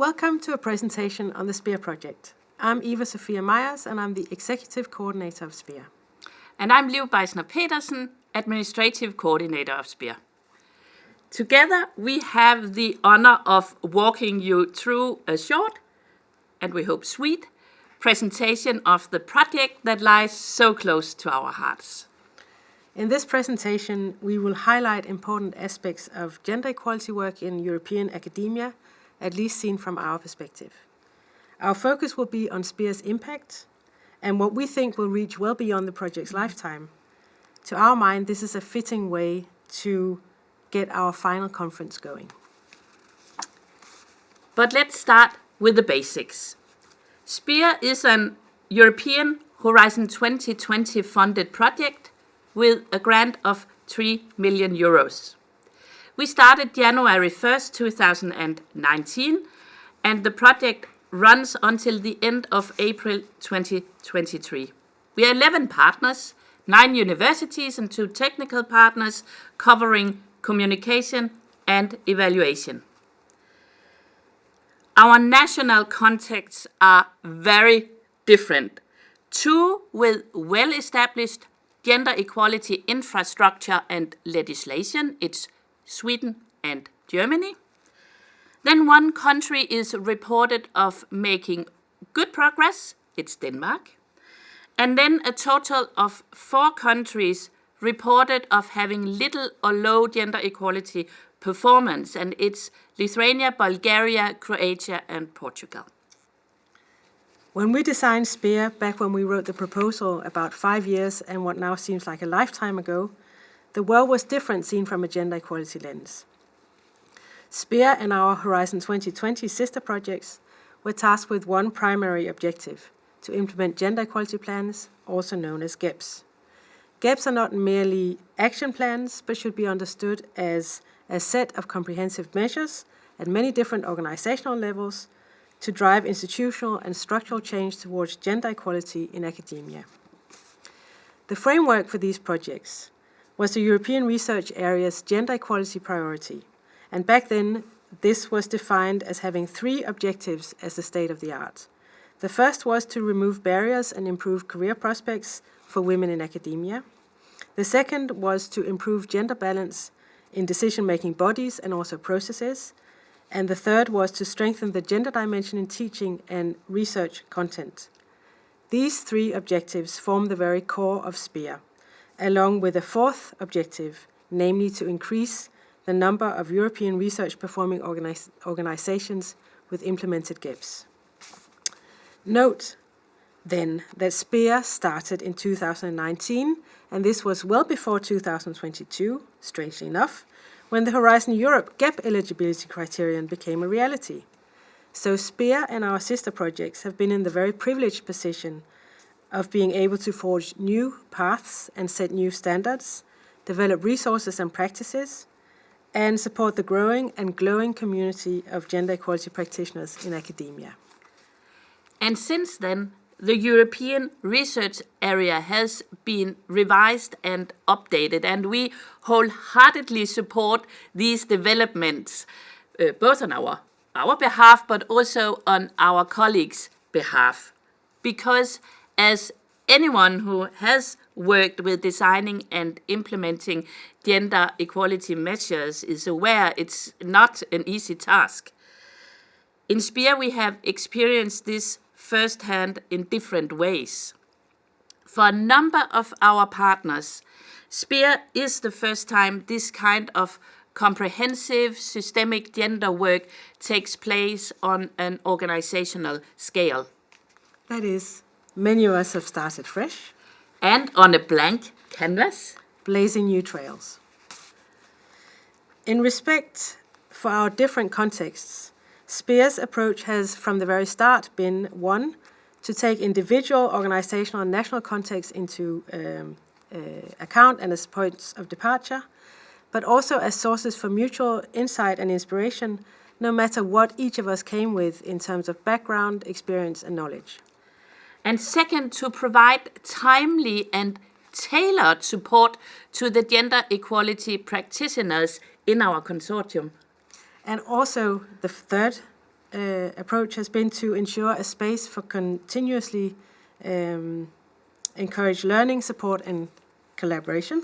Welcome to a presentation on the SPEAR project. I'm Eva Sofia Meyers and I'm the Executive Coordinator of SPEAR. And I'm Liv Beisner-Petersen, Administrative Coordinator of SPEAR. Together we have the honor of walking you through a short, and we hope sweet, presentation of the project that lies so close to our hearts. In this presentation, we will highlight important aspects of gender equality work in European academia, at least seen from our perspective. Our focus will be on SPEAR's impact and what we think will reach well beyond the project's lifetime. To our mind, this is a fitting way to get our final conference going. But let's start with the basics. SPEAR is an European Horizon 2020 funded project with a grant of 3 million euros. We started January 1st, 2019, and the project runs until the end of April 2023. We are 11 partners, 9 universities and 2 technical partners covering communication and evaluation. Our national contexts are very different. 2 with well-established gender equality infrastructure and legislation. It's Sweden and Germany. Then 1 country is reported of making good progress. It's Denmark. And then a total of 4 countries reported of having little or low gender equality performance. And it's Lithuania, Bulgaria, Croatia, and Portugal. When we designed SPEAR, back when we wrote the proposal about 5 years and what now seems like a lifetime ago, the world was different seen from a gender equality lens. SPEAR and our Horizon 2020 sister projects were tasked with one primary objective: to implement gender equality plans, also known as GEPs. GEPs are not merely action plans, but should be understood as a set of comprehensive measures at many different organizational levels to drive institutional and structural change towards gender equality in academia. The framework for these projects was the European Research Area's gender equality priority, and back then this was defined as having 3 objectives as the state of the art. The first was to remove barriers and improve career prospects for women in academia. The second was to improve gender balance in decision-making bodies and also processes. And the third was to strengthen the gender dimension in teaching and research content. These 3 objectives form the very core of SPEAR, along with a 4th objective, namely to increase the number of European research-performing organizations with implemented GEPs. Note, then, that SPEAR started in 2019, and this was well before 2022, strangely enough, when the Horizon Europe GEP eligibility criterion became a reality. So SPEAR and our sister projects have been in the very privileged position of being able to forge new paths and set new standards, develop resources and practices, and support the growing and glowing community of gender equality practitioners in academia. And since then, the European Research Area has been revised and updated, and we wholeheartedly support these developments, both on our behalf, but also on our colleagues' behalf. Because as anyone who has worked with designing and implementing gender equality measures is aware, it's not an easy task. In SPEAR, we have experienced this firsthand in different ways. For a number of our partners, SPEAR is the first time this kind of comprehensive systemic gender work takes place on an organizational scale. That is, many of us have started fresh. And on a blank canvas. Blazing new trails. In respect for our different contexts, SPEAR's approach has from the very start been, 1, to take individual, organizational and national contexts into account and as points of departure, but also as sources for mutual insight and inspiration, no matter what each of us came with in terms of background, experience and knowledge. And second, to provide timely and tailored support to the gender equality practitioners in our consortium. And also the third approach has been to ensure a space for continuously encourage learning, support, and collaboration.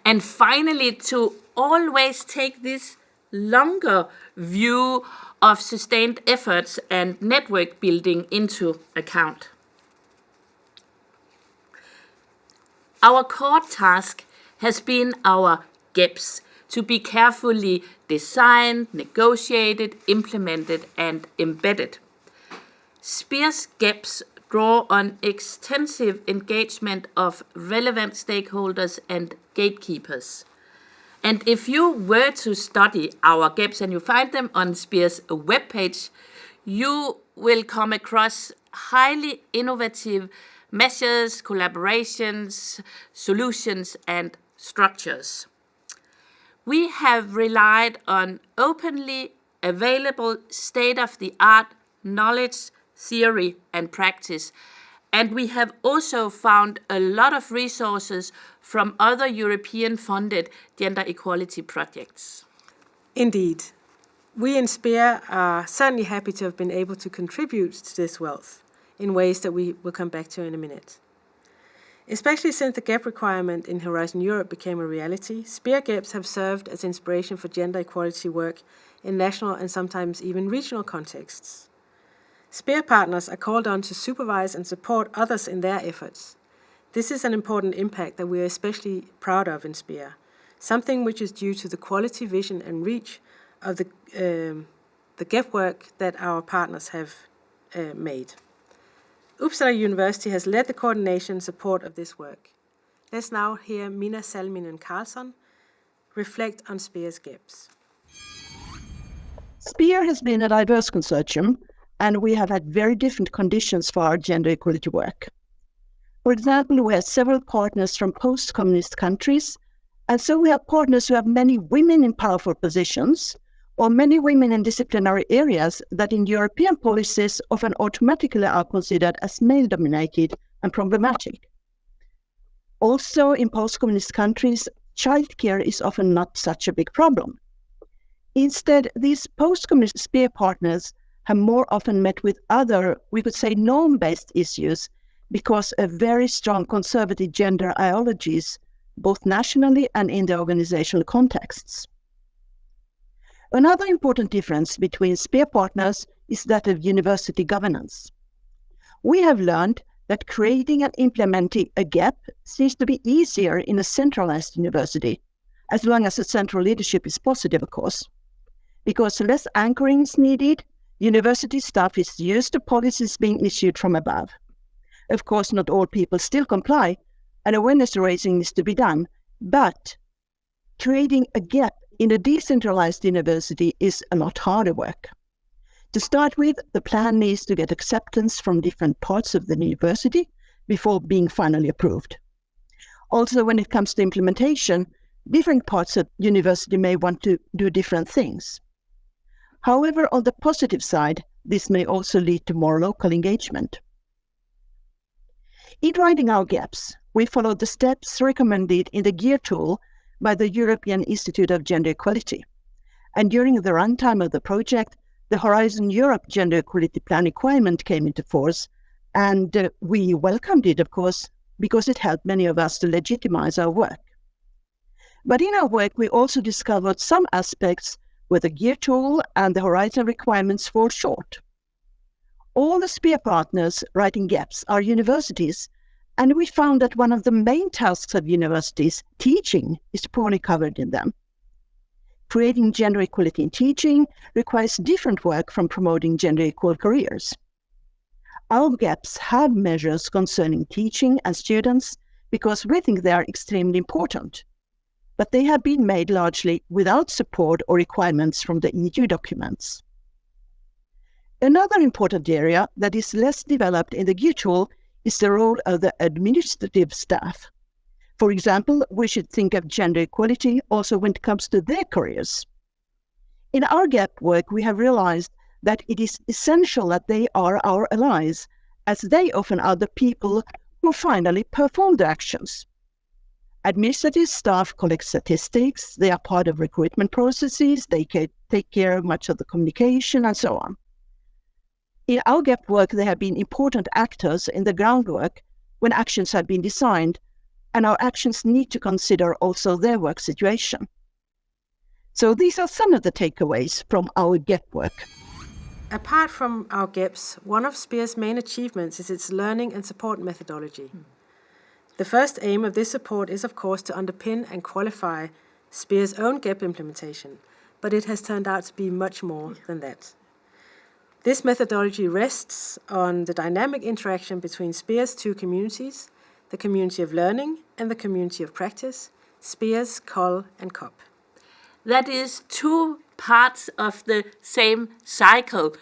And finally, to always take this longer view of sustained efforts and network building into account. Our core task has been our GEPs to be carefully designed, negotiated, implemented, and embedded. SPEAR's GEPs draw on extensive engagement of relevant stakeholders and gatekeepers. And if you were to study our GEPs, and you find them on SPEAR's webpage, you will come across highly innovative measures, collaborations, solutions, and structures. We have relied on openly available state-of-the-art knowledge, theory, and practice. And we have also found a lot of resources from other European-funded gender equality projects. Indeed. We in SPEAR are certainly happy to have been able to contribute to this wealth in ways that we will come back to in a minute. Especially since the GEP requirement in Horizon Europe became a reality, SPEAR GEPs have served as inspiration for gender equality work in national and sometimes even regional contexts. SPEAR partners are called on to supervise and support others in their efforts. This is an important impact that we are especially proud of in SPEAR, something which is due to the quality, vision and reach of the GEP work that our partners have made. Uppsala University has led the coordination and support of this work. Let's now hear Minna Salminen Karlsson reflect on SPEAR's GEPs. SPEAR has been a diverse consortium, and we have had very different conditions for our gender equality work. For example, we have several partners from post-communist countries, and so we have partners who have many women in powerful positions, or many women in disciplinary areas that in European policies often automatically are considered as male-dominated and problematic. Also, in post-communist countries, childcare is often not such a big problem. Instead, these post-communist SPEAR partners have more often met with other, we could say, norm-based issues because of very strong conservative gender ideologies, both nationally and in the organizational contexts. Another important difference between SPEAR partners is that of university governance. We have learned that creating and implementing a GEP seems to be easier in a centralized university, as long as the central leadership is positive, of course. Because less anchoring is needed, university staff is used to policies being issued from above. Of course, not all people still comply, and awareness raising needs to be done, but creating a GEP in a decentralized university is a lot harder work. To start with, the plan needs to get acceptance from different parts of the university before being finally approved. Also, when it comes to implementation, different parts of university may want to do different things. However, on the positive side, this may also lead to more local engagement. In writing our GEPs, we followed the steps recommended in the GEAR tool by the European Institute of Gender Equality. And during the runtime of the project, the Horizon Europe Gender Equality Plan requirement came into force, and we welcomed it, of course, because it helped many of us to legitimize our work. But in our work, we also discovered some aspects where the GEAR tool and the Horizon requirements fall short. All the SPEAR partners writing GEPs are universities, and we found that one of the main tasks of universities, teaching, is poorly covered in them. Creating gender equality in teaching requires different work from promoting gender equal careers. Our GEPs have measures concerning teaching and students because we think they are extremely important, but they have been made largely without support or requirements from the EU documents. Another important area that is less developed in the GEAR tool is the role of the administrative staff. For example, we should think of gender equality also when it comes to their careers. In our GEP work, we have realized that it is essential that they are our allies, as they often are the people who finally perform the actions. Administrative staff collect statistics, they are part of recruitment processes, they take take care of much of the communication and so on. In our GEP work, they have been important actors in the groundwork when actions have been designed, and our actions need to consider also their work situation. So these are some of the takeaways from our GEP work. Apart from our GEPs, one of SPEAR's main achievements is its learning and support methodology. The first aim of this support is, of course, to underpin and qualify SPEAR's own GEP implementation, but it has turned out to be much more than that. This methodology rests on the dynamic interaction between SPEAR's two communities, the community of learning and the community of practice, SPEAR's COL and COP. That is two parts of the same cycle.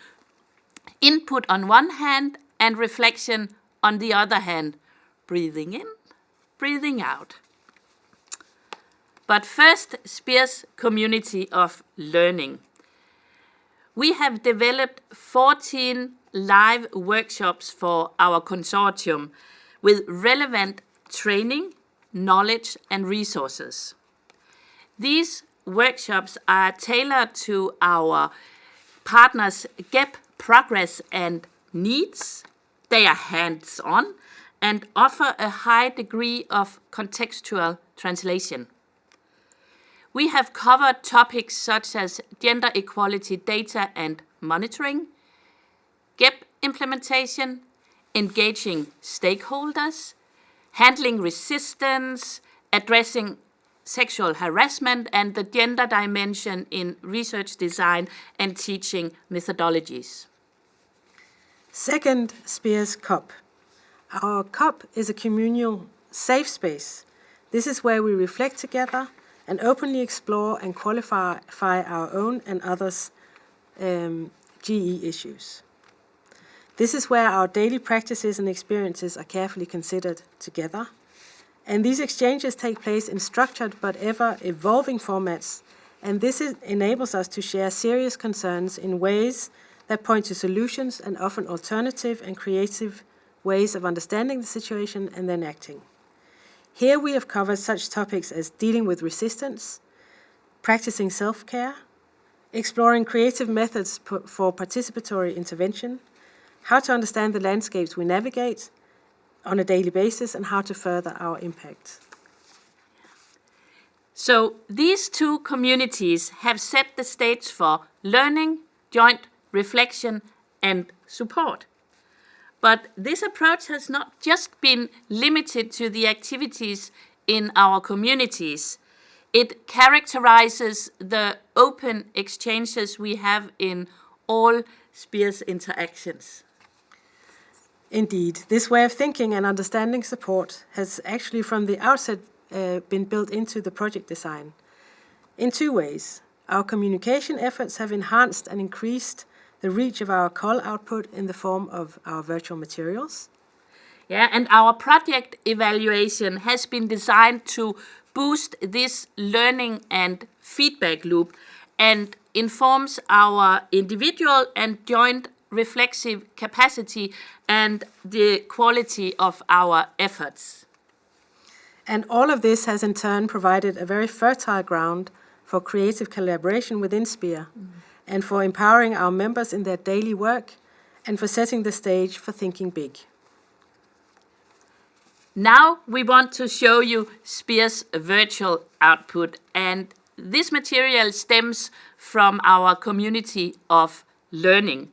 Input on one hand and reflection on the other hand. Breathing in, breathing out. But first, SPEAR's community of learning. We have developed 14 live workshops for our consortium with relevant training, knowledge, and resources. These workshops are tailored to our partners' GEP progress and needs. They are hands-on and offer a high degree of contextual translation. We have covered topics such as gender equality data and monitoring, GEP implementation, engaging stakeholders, handling resistance, addressing sexual harassment, and the gender dimension in research design and teaching methodologies. Second, SPEAR's COP. Our COP is a communal safe space. This is where we reflect together and openly explore and qualify our own and others' GE issues. This is where our daily practices and experiences are carefully considered together. And these exchanges take place in structured but ever-evolving formats, and this enables us to share serious concerns in ways that point to solutions and often alternative and creative ways of understanding the situation and then acting. Here we have covered such topics as dealing with resistance, practicing self-care, exploring creative methods for participatory intervention, how to understand the landscapes we navigate on a daily basis, and how to further our impact. So these two communities have set the stage for learning, joint reflection, and support. But this approach has not just been limited to the activities in our communities. It characterizes the open exchanges we have in all SPEAR's interactions. Indeed, this way of thinking and understanding support has actually from the outset been built into the project design. In two ways. Our communication efforts have enhanced and increased the reach of our COL output in the form of our virtual materials. Yeah, and our project evaluation has been designed to boost this learning and feedback loop and informs our individual and joint reflexive capacity and the quality of our efforts. And all of this has in turn provided a very fertile ground for creative collaboration within SPEAR, and for empowering our members in their daily work, and for setting the stage for thinking big. Now we want to show you SPEAR's virtual output, and this material stems from our community of learning.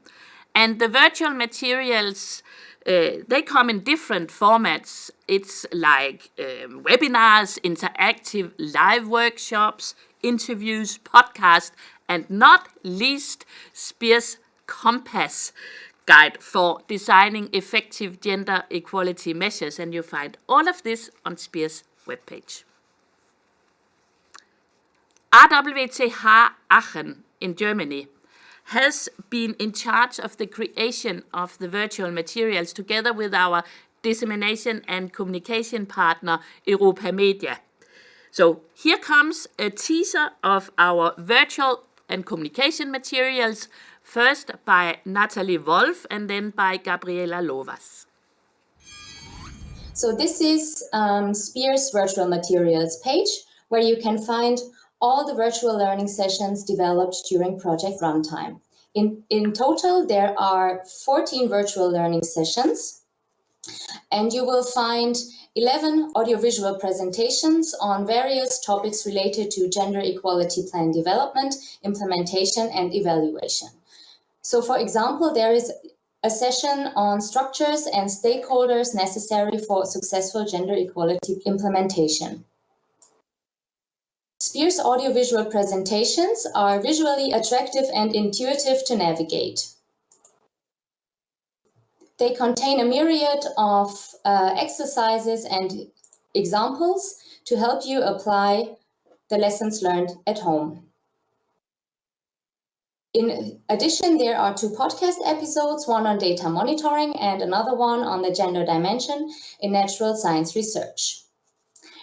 And the virtual materials, they come in different formats. It's like webinars, interactive live workshops, interviews, podcasts, and not least SPEAR's Compass guide for designing effective gender equality measures. And you find all of this on SPEAR's webpage. RWTH Aachen in Germany has been in charge of the creation of the virtual materials together with our dissemination and communication partner Europa Media. So here comes a teaser of our virtual and communication materials, first by Natalie Wolf and then by Gabriela Lovas. So this is SPEAR's virtual materials page, where you can find all the virtual learning sessions developed during project runtime. In total, there are 14 virtual learning sessions, and you will find 11 audiovisual presentations on various topics related to gender equality plan development, implementation, and evaluation. So, for example, there is a session on structures and stakeholders necessary for successful gender equality implementation. SPEAR's audiovisual presentations are visually attractive and intuitive to navigate. They contain a myriad of exercises and examples to help you apply the lessons learned at home. In addition, there are 2 podcast episodes, one on data monitoring and another one on the gender dimension in natural science research.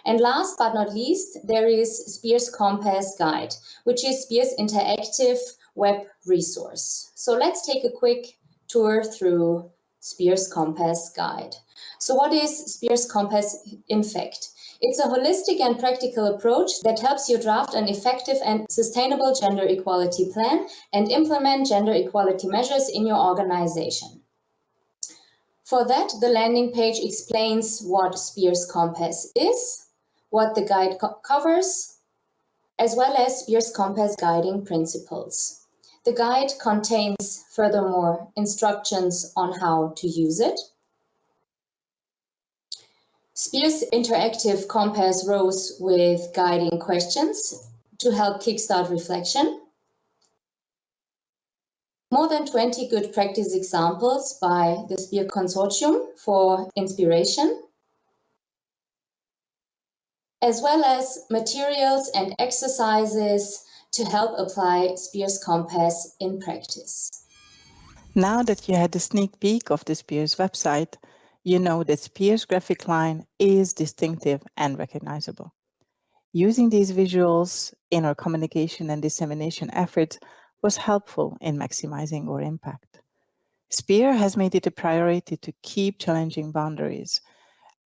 And last but not least, there is SPEAR's Compass Guide, which is SPEAR's interactive web resource. So let's take a quick tour through SPEAR's Compass Guide. So what is SPEAR's Compass in fact? It's a holistic and practical approach that helps you draft an effective and sustainable gender equality plan and implement gender equality measures in your organization. For that, the landing page explains what SPEAR's Compass is, what the guide covers, as well as SPEAR's Compass guiding principles. The guide contains, furthermore, instructions on how to use it. SPEAR's interactive compass rose with guiding questions to help kickstart reflection. More than 20 good practice examples by the SPEAR Consortium for inspiration, as well as materials and exercises to help apply SPEAR's Compass in practice. Now that you had a sneak peek of the SPEAR's website, you know that SPEAR's graphic line is distinctive and recognizable. Using these visuals in our communication and dissemination efforts was helpful in maximizing our impact. SPEAR has made it a priority to keep challenging boundaries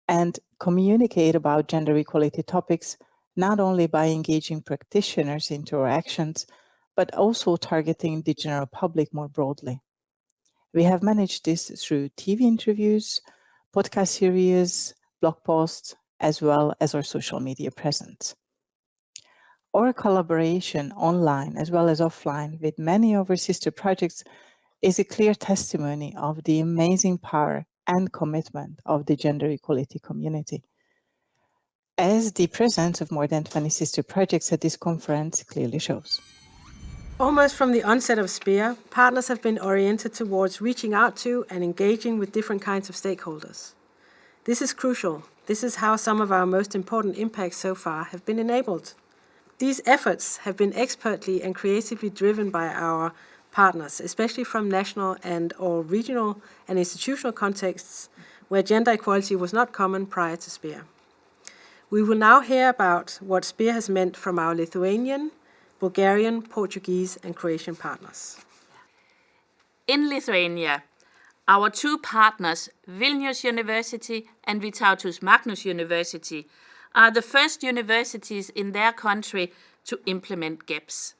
and communicate about gender equality topics, not only by engaging practitioners into our actions, but also targeting the general public more broadly. We have managed this through TV interviews, podcast series, blog posts, as well as our social media presence. Our collaboration online as well as offline with many of our sister projects is a clear testimony of the amazing power and commitment of the gender equality community. As the presence of more than 20 sister projects at this conference clearly shows. Almost from the onset of SPEAR, partners have been oriented towards reaching out to and engaging with different kinds of stakeholders. This is crucial. This is how some of our most important impacts so far have been enabled. These efforts have been expertly and creatively driven by our partners, especially from national and/or regional and institutional contexts where gender equality was not common prior to SPEAR. We will now hear about what SPEAR has meant from our Lithuanian, Bulgarian, Portuguese, and Croatian partners. In Lithuania, our 2 partners, Vilnius University and Vytautas Magnus University, are the first universities in their country to implement GEPS.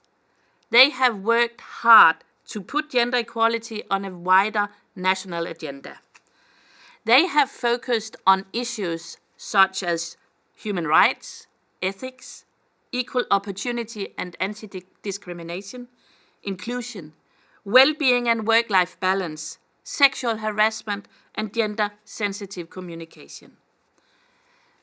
They have worked hard to put gender equality on a wider national agenda. They have focused on issues such as human rights, ethics, equal opportunity and anti-discrimination, inclusion, well-being and work-life balance, sexual harassment, and gender-sensitive communication.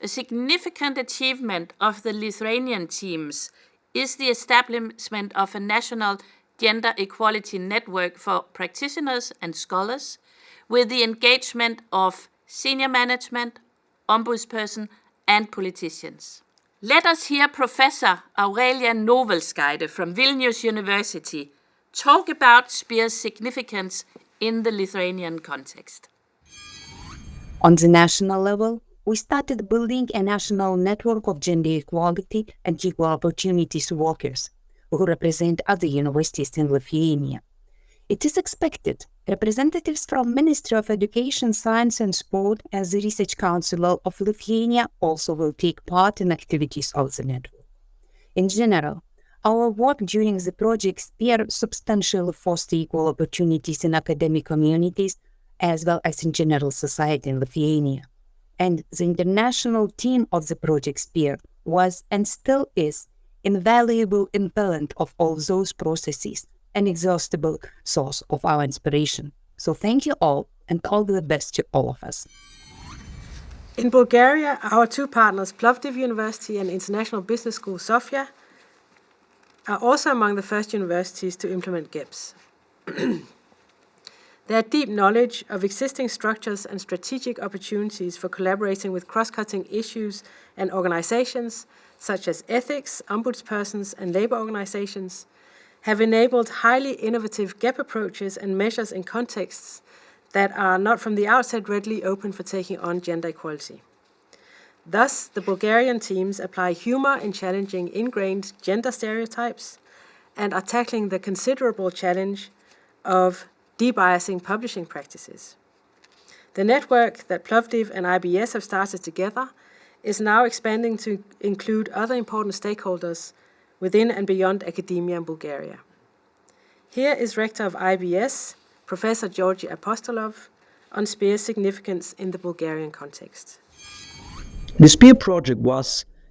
A significant achievement of the Lithuanian teams is the establishment of a national gender equality network for practitioners and scholars, with the engagement of senior management, ombudsperson, and politicians. Let us hear Professor Aurelia Novelskaite from Vilnius University talk about SPEAR's significance in the Lithuanian context. On the national level, we started building a national network of gender equality and equal opportunities workers who represent other universities in Lithuania. It is expected representatives from Ministry of Education, Science and Sport and the Research Council of Lithuania also will take part in activities of the network. In general, our work during the project SPEAR substantially foster equal opportunities in academic communities as well as in general society in Lithuania. And the international team of the project SPEAR was and still is invaluable impellant of all those processes, an inexhaustible source of our inspiration. So thank you all, and all the best to all of us. In Bulgaria, our two partners, Plovdiv University and International Business School Sofia, are also among the first universities to implement GEPS. Their deep knowledge of existing structures and strategic opportunities for collaborating with cross-cutting issues and organizations, such as ethics, ombudspersons, and labor organizations, have enabled highly innovative GEP approaches and measures in contexts that are not from the outset readily open for taking on gender equality. Thus, the Bulgarian teams apply humor in challenging ingrained gender stereotypes and are tackling the considerable challenge of debiasing publishing practices. The network that Plovdiv and IBS have started together is now expanding to include other important stakeholders within and beyond academia in Bulgaria. Here is Rector of IBS, Professor Georgi Apostolov, on SPEAR's significance in the Bulgarian context. The SPEAR project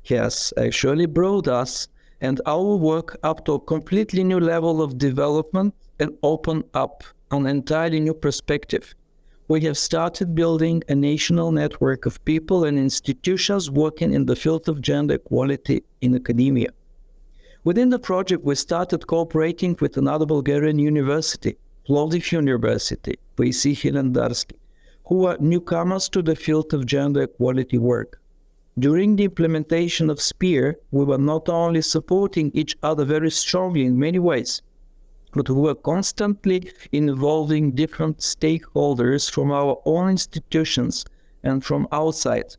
has actually brought us and our work up to a completely new level of development and opened up an entirely new perspective. We have started building a national network of people and institutions working in the field of gender equality in academia. Within the project, we started cooperating with another Bulgarian university, Plovdiv University, P.C. Hilendarsky, who are newcomers to the field of gender equality work. During the implementation of SPEAR, we were not only supporting each other very strongly in many ways, but we were constantly involving different stakeholders from our own institutions and from outside,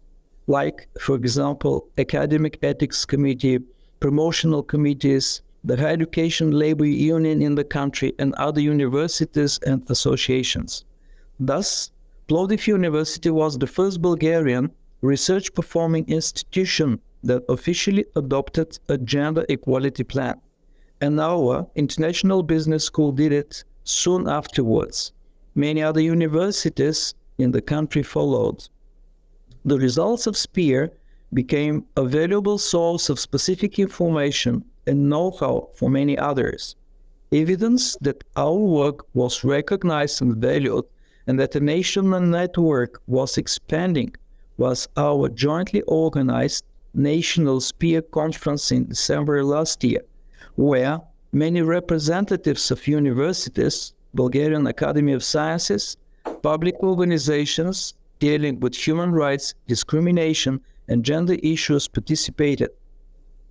like, for example, Academic Ethics Committee, promotional committees, the Higher Education Labor Union in the country, and other universities and associations. Thus, Plovdiv University was the first Bulgarian research-performing institution that officially adopted a gender equality plan. And our International Business School did it soon afterwards. Many other universities in the country followed. The results of SPEAR became a valuable source of specific information and know-how for many others. Evidence that our work was recognized and valued and that a national network was expanding was our jointly organized National SPEAR Conference in December last year, where many representatives of universities, Bulgarian Academy of Sciences, public organizations dealing with human rights, discrimination, and gender issues participated.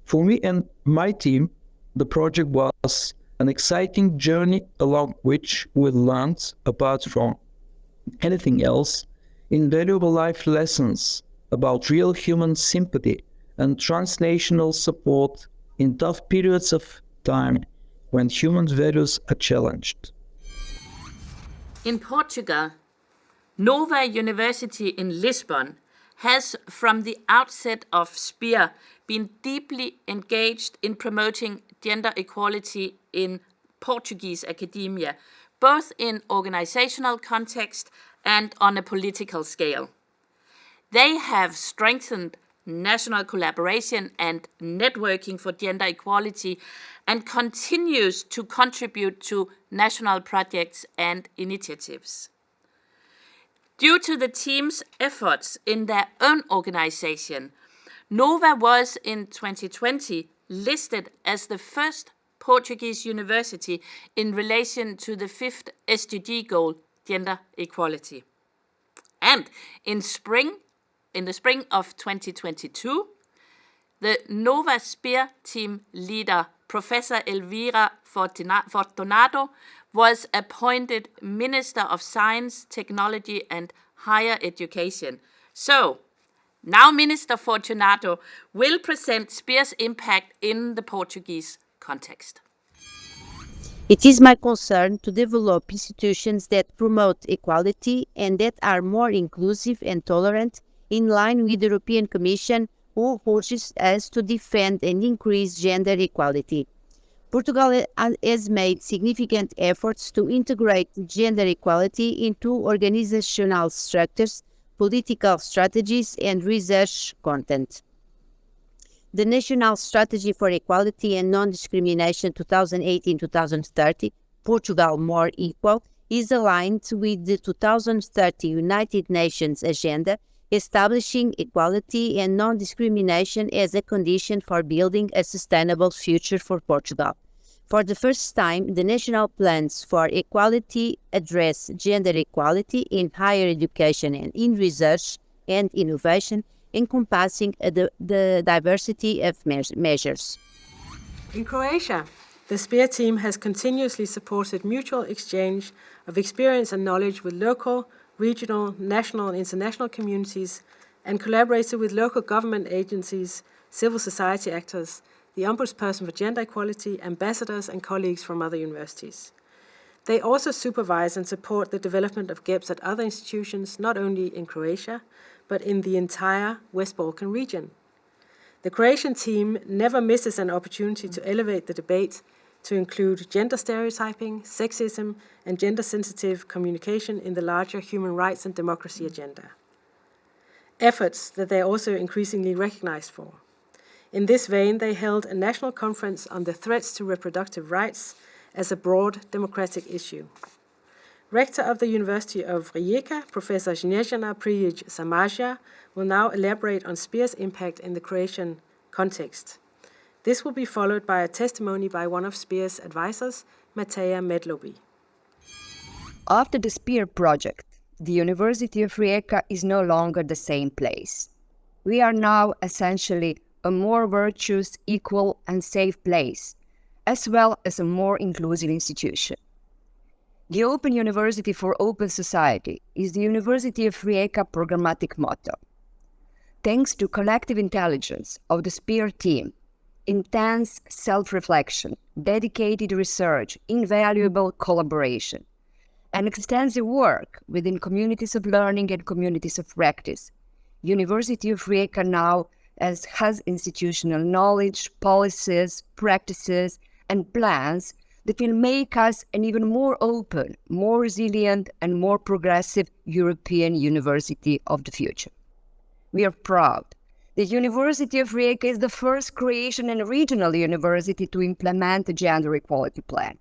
For me and my team, the project was an exciting journey along which we learned, apart from anything else, invaluable life lessons about real human sympathy and transnational support in tough periods of time when human values are challenged. In Portugal, Nova University in Lisbon has from the outset of SPEAR been deeply engaged in promoting gender equality in Portuguese academia, both in organizational context and on a political scale. They have strengthened national collaboration and networking for gender equality and continues to contribute to national projects and initiatives. Due to the team's efforts in their own organization, Nova was in 2020 listed as the first Portuguese university in relation to the 5th SDG goal, gender equality. And in the spring of 2022, the Nova SPEAR team leader, Professor Elvira Fortunato, was appointed Minister of Science, Technology and Higher Education. So, now Minister Fortunato will present SPEAR's impact in the Portuguese context. It is my concern to develop institutions that promote equality and that are more inclusive and tolerant, in line with the European Commission who pushes us to defend and increase gender equality. Portugal has made significant efforts to integrate gender equality into organizational structures, political strategies, and research content. The National Strategy for Equality and Non-Discrimination 2018-2030, Portugal More Equal, is aligned with the 2030 United Nations Agenda, establishing equality and non-discrimination as a condition for building a sustainable future for Portugal. For the first time, the national plans for equality address gender equality in higher education and in research and innovation, encompassing the diversity of measures. In Croatia, the SPEAR team has continuously supported mutual exchange of experience and knowledge with local, regional, national and international communities, and collaborated with local government agencies, civil society actors, the Ombudsperson for Gender Equality, ambassadors and colleagues from other universities. They also supervise and support the development of GEPS at other institutions, not only in Croatia, but in the entire West Balkan region. The Croatian team never misses an opportunity to elevate the debate to include gender stereotyping, sexism, and gender-sensitive communication in the larger human rights and democracy agenda. Efforts that they are also increasingly recognized for. In this vein, they held a national conference on the threats to reproductive rights as a broad democratic issue. Rector of the University of Rijeka, Professor Snježana Prijić-Samaja, will now elaborate on SPEAR's impact in the Croatian context. This will be followed by a testimony by one of SPEAR's advisors, Mateja Medlobi. After the SPEAR project, the University of Rijeka is no longer the same place. We are now essentially a more virtuous, equal and safe place, as well as a more inclusive institution. The Open University for Open Society is the University of Rijeka programmatic motto. Thanks to collective intelligence of the SPEAR team, intense self-reflection, dedicated research, invaluable collaboration, and extensive work within communities of learning and communities of practice, University of Rijeka now has institutional knowledge, policies, practices, and plans that will make us an even more open, more resilient, and more progressive European university of the future. We are proud. The University of Rijeka is the first Croatian and regional university to implement a gender equality plan.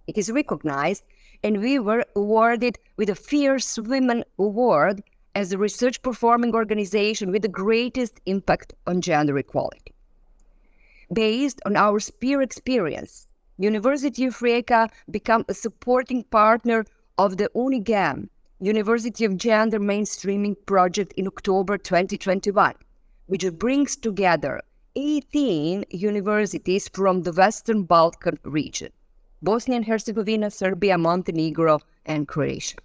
It is recognized, and we were awarded with a Fierce Women Award as the research performing organization with the greatest impact on gender equality. Based on our SPEAR experience, University of Rijeka became a supporting partner of the UNIGAM, University of Gender Mainstreaming Project in October 2021, which brings together 18 universities from the Western Balkan region, Bosnia and Herzegovina, Serbia, Montenegro, and Croatia.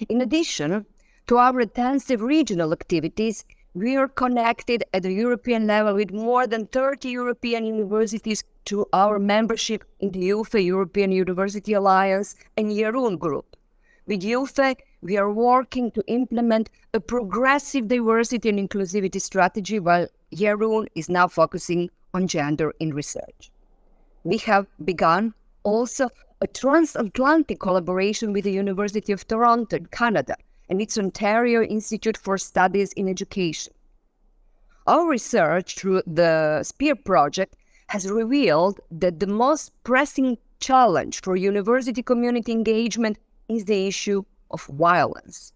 In addition to our intensive regional activities, we are connected at the European level with more than 30 European universities to our membership in the UFE European University Alliance and Jeroen Group. With UFE, we are working to implement a progressive diversity and inclusivity strategy, while Jeroen is now focusing on gender in research. We have begun also a transatlantic collaboration with the University of Toronto in Canada and its Ontario Institute for Studies in Education. Our research through the SPEAR project has revealed that the most pressing challenge for university community engagement is the issue of violence.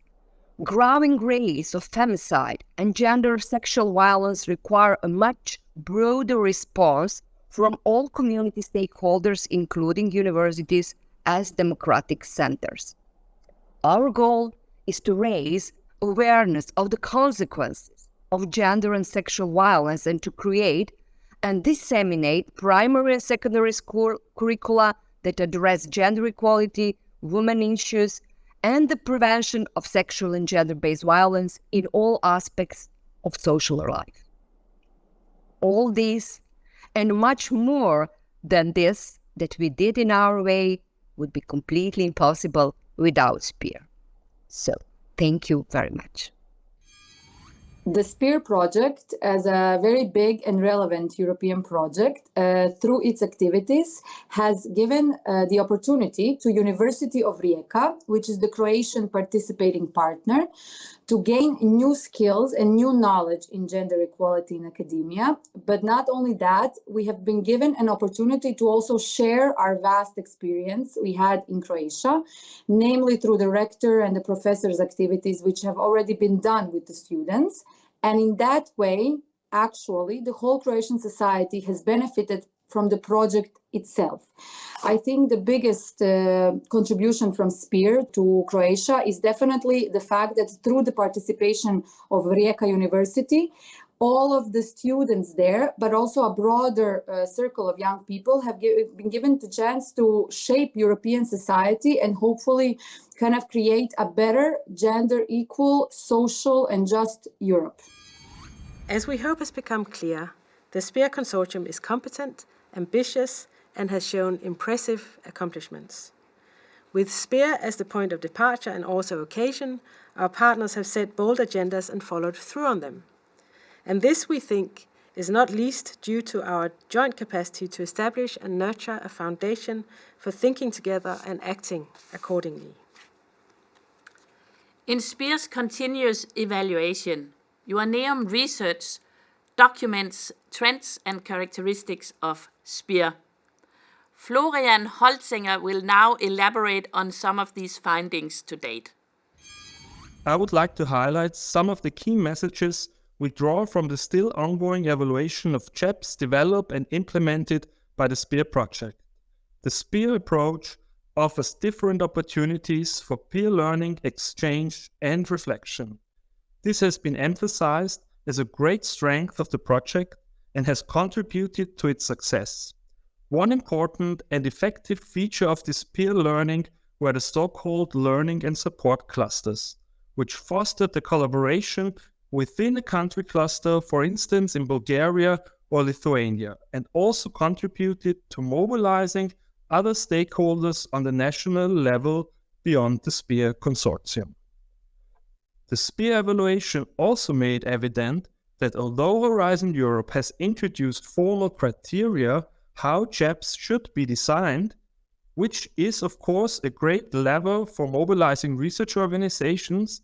Growing rates of femicide and gender sexual violence require a much broader response from all community stakeholders, including universities as democratic centers. Our goal is to raise awareness of the consequences of gender and sexual violence and to create and disseminate primary and secondary school curricula that address gender equality, women issues, and the prevention of sexual and gender-based violence in all aspects of social life. All this and much more than this that we did in our way would be completely impossible without SPEAR. So, thank you very much. the SPEAR project, as a very big and relevant European project, through its activities, has given the opportunity to University of Rijeka, which is the Croatian participating partner, to gain new skills and new knowledge in gender equality in academia. But not only that, we have been given an opportunity to also share our vast experience we had in Croatia, namely through the rector and the professors' activities, which have already been done with the students. And in that way, actually, the whole Croatian society has benefited from the project itself. I think the biggest contribution from SPEAR to Croatia is definitely the fact that through the participation of Rijeka University, all of the students there, but also a broader circle of young people, have been given the chance to shape European society and hopefully kind of create a better, gender equal, social and just Europe. As we hope has become clear, the SPEAR Consortium is competent, ambitious, and has shown impressive accomplishments. With SPEAR as the point of departure and also occasion, our partners have set bold agendas and followed through on them. And this, we think, is not least due to our joint capacity to establish and nurture a foundation for thinking together and acting accordingly. In SPEAR's continuous evaluation, Joanneum Research documents trends and characteristics of SPEAR. Florian Holzinger will now elaborate on some of these findings to date. I would like to highlight some of the key messages we draw from the still ongoing evaluation of CHEPs developed and implemented by the SPEAR project. The SPEAR approach offers different opportunities for peer learning, exchange, and reflection. This has been emphasized as a great strength of the project and has contributed to its success. One important and effective feature of this peer learning were the so-called learning and support clusters, which fostered the collaboration within a country cluster, for instance in Bulgaria or Lithuania, and also contributed to mobilizing other stakeholders on the national level beyond the SPEAR consortium. The SPEAR evaluation also made evident that although Horizon Europe has introduced formal criteria how CHEPs should be designed, which is of course a great lever for mobilizing research organizations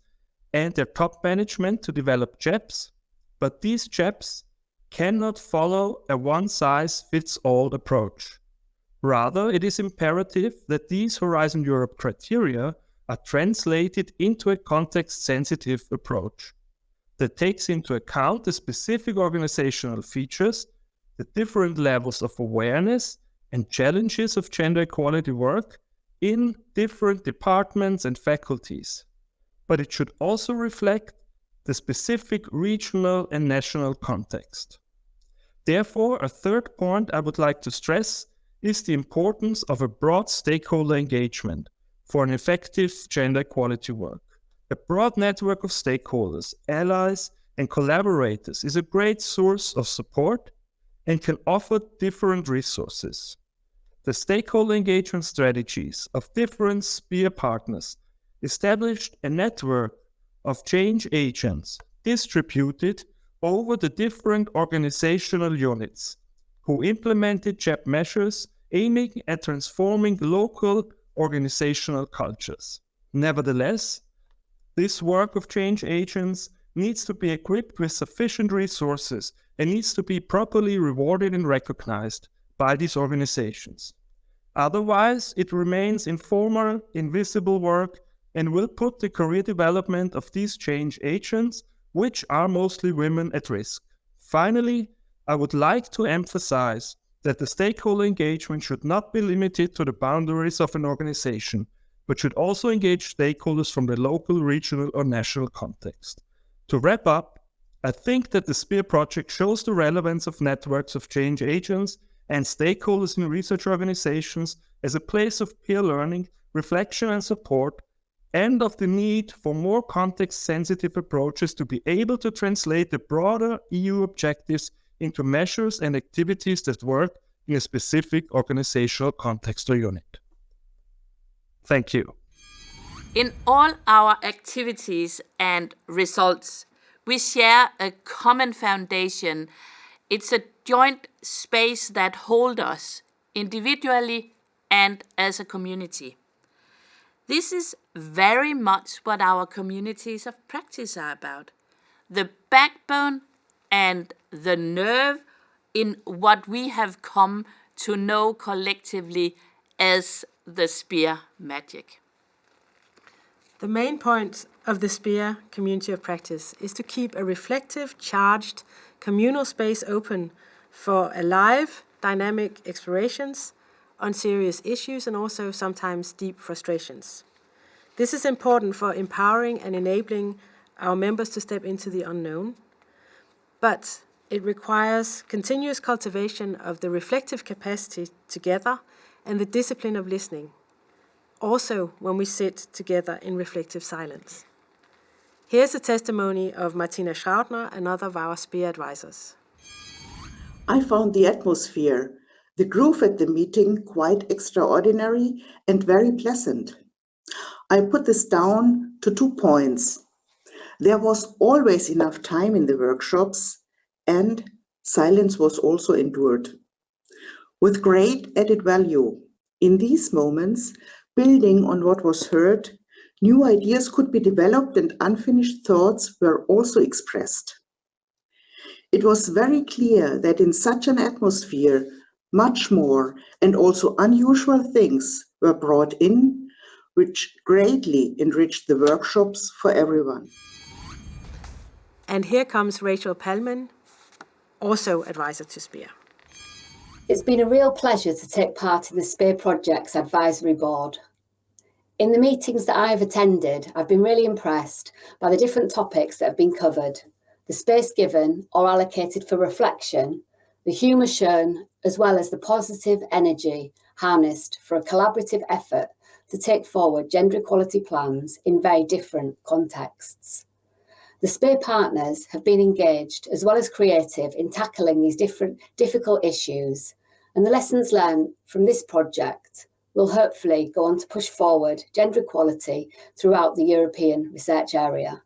and their top management to develop CHEPs, but these CHEPs cannot follow a one-size-fits-all approach. Rather, it is imperative that these Horizon Europe criteria are translated into a context-sensitive approach that takes into account the specific organizational features, the different levels of awareness and challenges of gender equality work in different departments and faculties. But it should also reflect the specific regional and national context. Therefore, a third point I would like to stress is the importance of a broad stakeholder engagement for an effective gender equality work. A broad network of stakeholders, allies, and collaborators is a great source of support and can offer different resources. The stakeholder engagement strategies of different SPEAR partners established a network of change agents distributed over the different organizational units who implemented CHEP measures aiming at transforming local organizational cultures. Nevertheless, this work of change agents needs to be equipped with sufficient resources and needs to be properly rewarded and recognized by these organizations. Otherwise, it remains informal, invisible work and will put the career development of these change agents, which are mostly women, at risk. Finally, I would like to emphasize that the stakeholder engagement should not be limited to the boundaries of an organization, but should also engage stakeholders from the local, regional, or national context. To wrap up, I think that the SPEAR project shows the relevance of networks of change agents and stakeholders in research organizations as a place of peer learning, reflection, and support, and of the need for more context-sensitive approaches to be able to translate the broader EU objectives into measures and activities that work in a specific organizational context or unit. Thank you. In all our activities and results, We share a common foundation. It's a joint space that holds us individually and as a community. This is very much what our communities of practice are about. The backbone and the nerve in what we have come to know collectively as the SPEAR magic. The main point of the SPEAR community of practice is to keep a reflective, charged, communal space open for alive, dynamic explorations on serious issues and also sometimes deep frustrations. This is important for empowering and enabling our members to step into the unknown, but it requires continuous cultivation of the reflective capacity together and the discipline of listening, also when we sit together in reflective silence. Here's a testimony of Martina Schrautner, another of our SPEAR advisors. I found the atmosphere, the groove at the meeting quite extraordinary and very pleasant. I put this down to 2 points. There was always enough time in the workshops, and silence was also endured. With great added value, in these moments, building on what was heard, new ideas could be developed and unfinished thoughts were also expressed. It was very clear that in such an atmosphere, much more and also unusual things were brought in, which greatly enriched the workshops for everyone. And here comes Rachel Palman, also advisor to SPEAR. It's been a real pleasure to take part in the SPEAR Project's advisory board. In the meetings that I've attended, I've been really impressed by the different topics that have been covered, the space given or allocated for reflection, the humour shown, as well as the positive energy harnessed for a collaborative effort to take forward gender equality plans in very different contexts. The SPEAR partners have been engaged as well as creative in tackling these difficult issues, and the lessons learned from this project will hopefully go on to push forward gender equality throughout the European research area.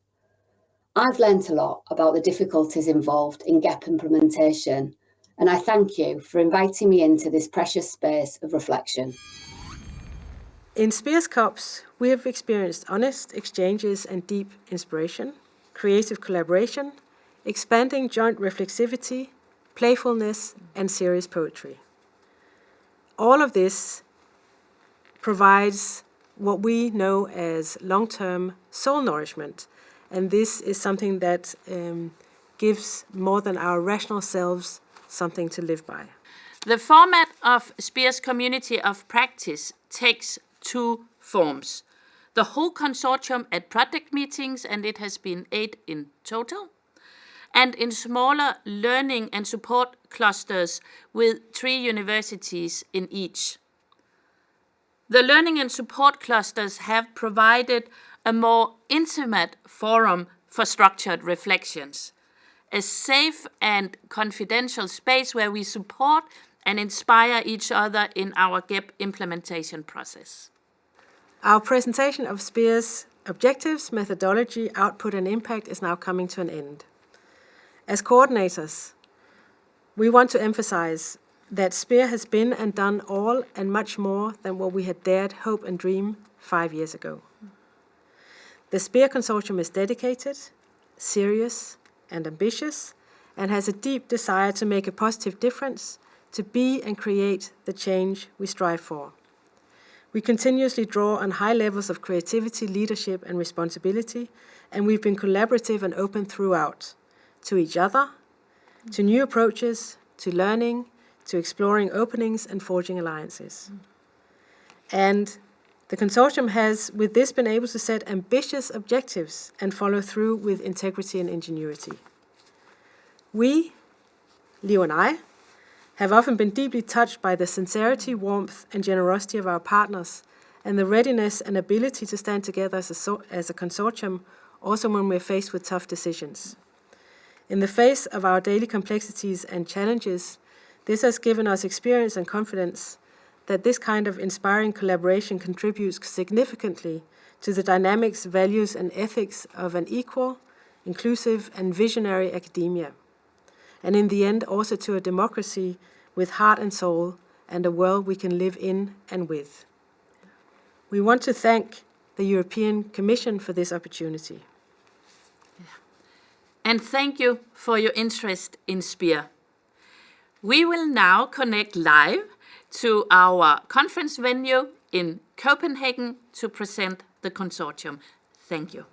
I've learnt a lot about the difficulties involved in GEP implementation, and I thank you for inviting me into this precious space of reflection. In SPEAR's COPs, we have experienced honest exchanges and deep inspiration, creative collaboration, expanding joint reflexivity, playfulness, and serious poetry. All of this provides what we know as long-term soul nourishment, and this is something that gives more than our rational selves something to live by. The format of SPEAR's community of practice takes 2 forms. The whole consortium at project meetings, and it has been 8 in total, and in smaller learning and support clusters with 3 universities in each. The learning and support clusters have provided a more intimate forum for structured reflections, a safe and confidential space where we support and inspire each other in our GEP implementation process. Our presentation of SPEAR's objectives, methodology, output, and impact is now coming to an end. As coordinators, we want to emphasize that SPEAR has been and done all and much more than what we had dared hope and dream 5 years ago. The SPEAR Consortium is dedicated, serious, and ambitious, and has a deep desire to make a positive difference, to be and create the change we strive for. We continuously draw on high levels of creativity, leadership, and responsibility, and we've been collaborative and open throughout, to each other, to new approaches, to learning, to exploring openings and forging alliances. And the consortium has, with this, been able to set ambitious objectives and follow through with integrity and ingenuity. We, Leo and I, have often been deeply touched by the sincerity, warmth, and generosity of our partners, and the readiness and ability to stand together as a consortium, also when we're faced with tough decisions. In the face of our daily complexities and challenges, this has given us experience and confidence that this kind of inspiring collaboration contributes significantly to the dynamics, values, and ethics of an equal, inclusive and visionary academia, and in the end also to a democracy with heart and soul and a world we can live in and with. We want to thank the European Commission for this opportunity. And thank you for your interest in SPEAR. We will now connect live to our conference venue in Copenhagen to present the consortium. Thank you.